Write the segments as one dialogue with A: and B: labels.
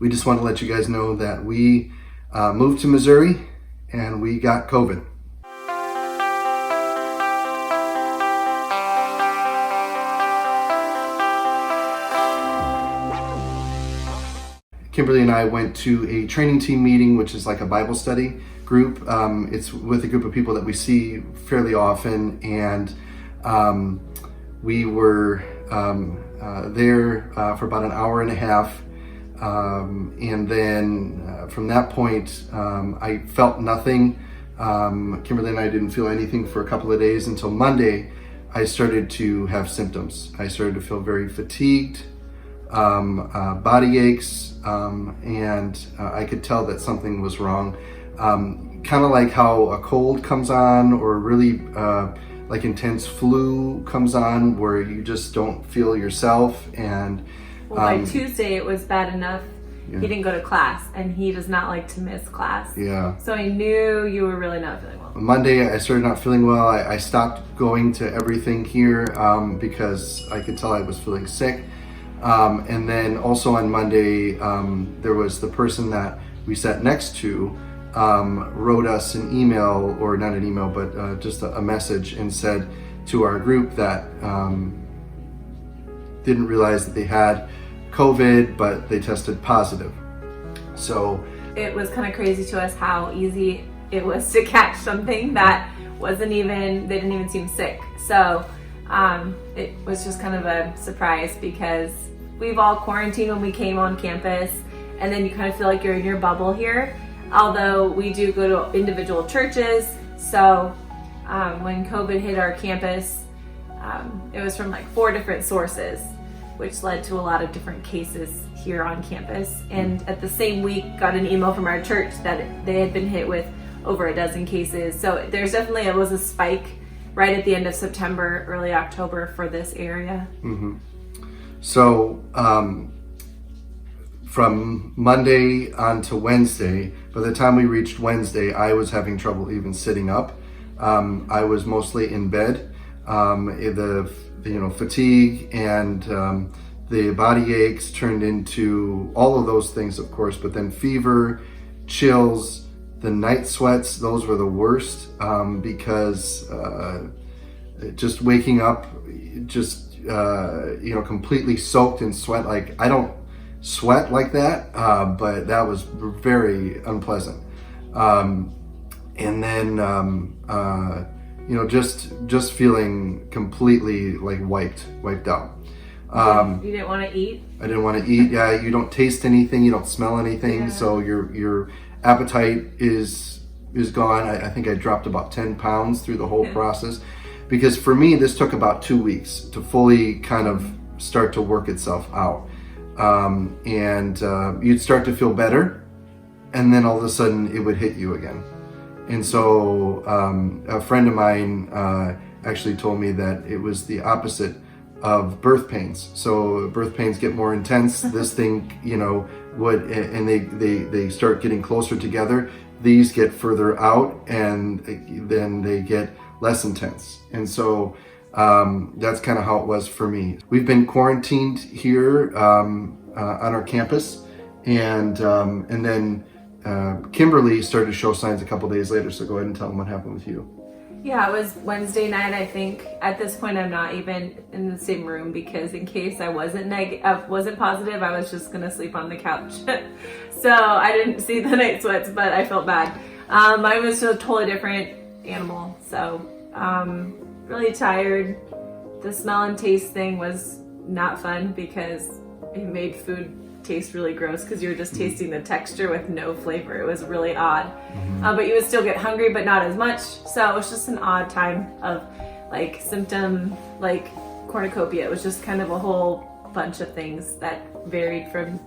A: We just want to let you guys know that we moved to Missouri and we got COVID. Kimberly and I went to a training team meeting, which is like a Bible study group. It's with a group of people that we see fairly often, and we were there for about an hour and a half. And then from that point, I felt nothing. Kimberly and I didn't feel anything for a couple of days until Monday. I started to have symptoms. I started to feel very fatigued, body aches, and I could tell that something was wrong. Kind of like how a cold comes on, or really like intense flu comes on, where you just don't feel yourself. And
B: by Tuesday it was bad enough. Yeah. He didn't go to class, and he does not like to miss class.
A: Yeah.
B: So I knew you were really not feeling well.
A: Monday I started not feeling well. I stopped going to everything here because I could tell I was feeling sick. And then also on Monday, there was the person that we sat next to wrote us an email, or not an email, but just a message, and said to our group that didn't realize that they had COVID, but they tested positive. So
B: it was kind of crazy to us how easy it was to catch something that they didn't even seem sick. So it was just kind of a surprise, because we've all quarantined when we came on campus, and then you kind of feel like you're in your bubble here. Although we do go to individual churches, so when COVID hit our campus, it was from like 4 different sources, which led to a lot of different cases here on campus. And at the same week, got an email from our church that they had been hit with over a dozen cases. So there's definitely, it was a spike right at the end of September, early October for this area.
A: Mm-hmm. So from Monday on to Wednesday, by the time we reached Wednesday, I was having trouble even sitting up. I was mostly in bed. The fatigue and the body aches turned into all of those things, of course, but then fever, chills, the night sweats, those were the worst, because just waking up, just completely soaked in sweat. Like, I don't sweat like that, but that was very unpleasant. And then just feeling completely like wiped out.
B: You didn't want to eat?
A: I didn't want to eat. Yeah, you don't taste anything, you don't smell anything,
B: yeah.
A: So your appetite is gone. I think I dropped about 10 pounds through the whole process, because for me this took about 2 weeks to fully kind of start to work itself out. And you'd start to feel better, and then all of a sudden it would hit you again. And so a friend of mine actually told me that it was the opposite of birth pains. So birth pains get more intense. This thing, would, and they start getting closer together. These get further out, and then they get less intense. And so that's kind of how it was for me. We've been quarantined here on our campus, and then Kimberly started to show signs a couple days later. So go ahead and tell them what happened with you.
B: Yeah, it was Wednesday night, I think. At this point, I'm not even in the same room, because in case I wasn't positive, I was just gonna sleep on the couch. So I didn't see the night sweats, but I felt bad. I was a totally different animal. So really tired. The smell and taste thing was not fun, because it made food taste really gross, because you were just tasting the texture with no flavor. It was really odd. Mm-hmm. But you would still get hungry, but not as much. So it was just an odd time of like symptom, like cornucopia. It was just kind of a whole bunch of things that varied from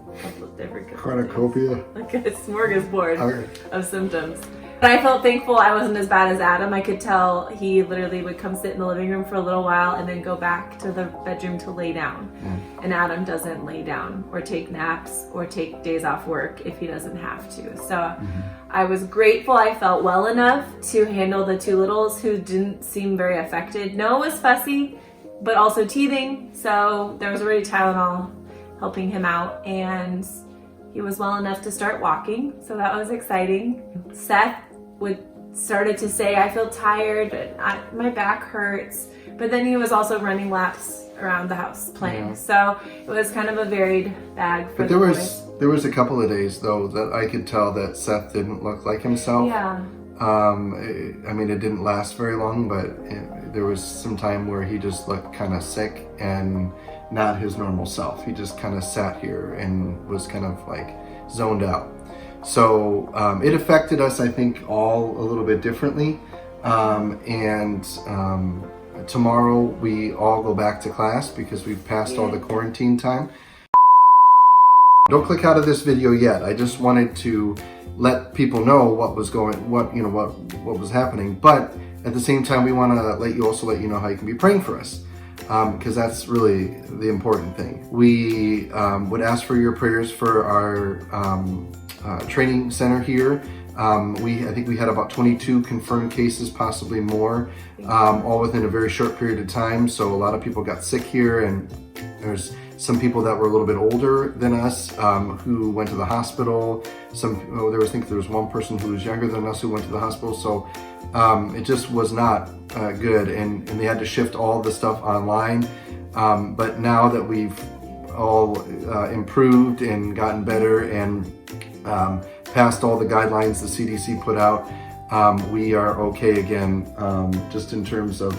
B: different
A: cornucopia,
B: like a smorgasbord of symptoms. But I felt thankful I wasn't as bad as Adam. I could tell he literally would come sit in the living room for a little while and then go back to the bedroom to lay down. And Adam doesn't lay down or take naps or take days off work if he doesn't have to. So I was grateful I felt well enough to handle the 2 littles who didn't seem very affected. Noah was fussy, but also teething. So there was already Tylenol helping him out. And he was well enough to start walking, so that was exciting. Seth started to say, I feel tired, my back hurts, but then he was also running laps around the house playing.
A: Yeah.
B: So it was kind of a varied bag for
A: But
B: the boys.
A: there was a couple of days though that I could tell that Seth didn't look like himself.
B: Yeah.
A: I mean, it didn't last very long, but there was some time where he just looked kind of sick and not his normal self. He just kind of sat here and was kind of like zoned out. So it affected us, I think, all a little bit differently. Tomorrow we all go back to class because we've passed all the quarantine time. Don't click out of this video yet. I just wanted to let people know what was what was happening. But at the same time, we want to let you know how you can be praying for us, because that's really the important thing. We would ask for your prayers for our training center here. I think we had about 22 confirmed cases, possibly more, all within a very short period of time. So a lot of people got sick here, and there's some people that were a little bit older than us who went to the hospital. I think there was one person who was younger than us who went to the hospital. So it just was not good, and they had to shift all the stuff online. But now that we've all improved and gotten better and passed all the guidelines the CDC put out, we are okay again, just in terms of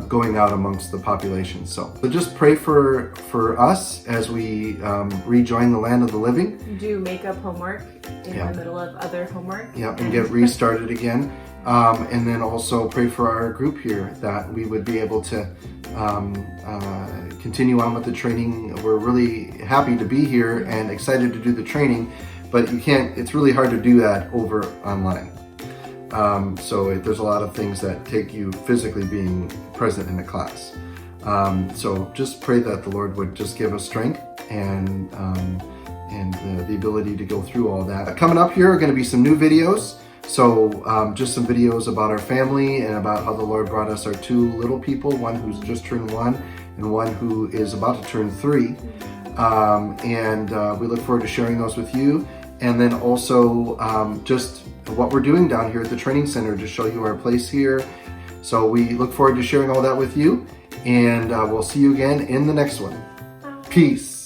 A: going out amongst the population. So just pray for us as we rejoin the land of the living.
B: Do makeup homework in the middle of other homework.
A: Yep, and get restarted again. And then also pray for our group here, that we would be able to continue on with the training. We're really happy to be here and excited to do the training, but it's really hard to do that over online. There's a lot of things that take you physically being present in the class. So just pray that the Lord would just give us strength and the ability to go through all that. Coming up here are going to be some new videos. So just some videos about our family and about how the Lord brought us our two little people, one who's just turned 1 and one who is about to turn 3. We look forward to sharing those with you. And then also just what we're doing down here at the training center to show you our place here. So we look forward to sharing all that with you, and we'll see you again in the next one. Peace.